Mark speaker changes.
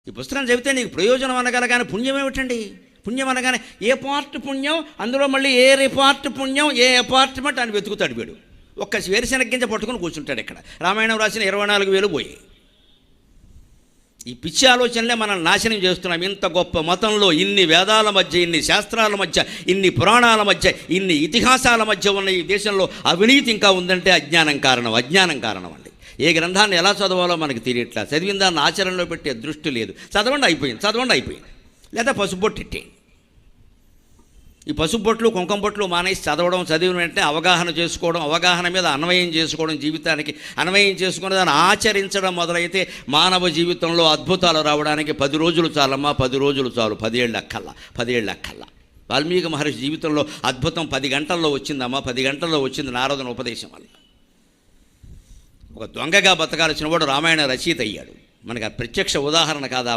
Speaker 1: ఈ పుస్తకం చదివితే నీకు ప్రయోజనం అనగలగానే పుణ్యం ఏమిటండి? పుణ్యం అనగానే ఏ పార్ట్ పుణ్యం, అందులో మళ్ళీ ఏ రిపార్ట్ పుణ్యం, ఏ అపార్ట్మెంట్ అని వెతుకుతాడు వీడు. ఒక్క వేరుశెనగ గింజ పట్టుకుని కూర్చుంటాడు. ఇక్కడ రామాయణం రాసిన 24,000 పోయి. ఈ పిచ్చి ఆలోచనలే మనల్ని నాశనం చేస్తున్నాం. ఇంత గొప్ప మతంలో ఇన్ని వేదాల మధ్య, ఇన్ని శాస్త్రాల మధ్య, ఇన్ని పురాణాల మధ్య, ఇన్ని ఇతిహాసాల మధ్య ఉన్న ఈ దేశంలో అవినీతి ఇంకా ఉందంటే అజ్ఞానం కారణం అండి. ఏ గ్రంథాన్ని ఎలా చదవాలో మనకు తెలియట్లా. చదివిన దాన్ని ఆచరణలో పెట్టే దృష్టి లేదు. చదవండి అయిపోయింది. లేదా పసుబొట్టు ఇట్టేయండి. ఈ పసుబొట్లు కుంకుమ బొట్లు మానేసి చదివిన వెంటనే అవగాహన చేసుకోవడం, అవగాహన మీద అన్వయం చేసుకోవడం, జీవితానికి అన్వయం చేసుకుని దాన్ని ఆచరించడం మొదలైతే మానవ జీవితంలో అద్భుతాలు రావడానికి 10 రోజులు చాలమ్మా. 10 రోజులు చాలు. 10 ఏళ్ళు అక్కల్లా. వాల్మీకి మహర్షి జీవితంలో అద్భుతం 10 గంటల్లో వచ్చిందమ్మా. 10 గంటల్లో వచ్చింది నారదుని ఉపదేశం వల్ల. ఒక దొంగగా బతకాల్సిన వాడు రామాయణ రచయిత అయ్యాడు. మనకు ఆ ప్రత్యక్ష ఉదాహరణ కాదా?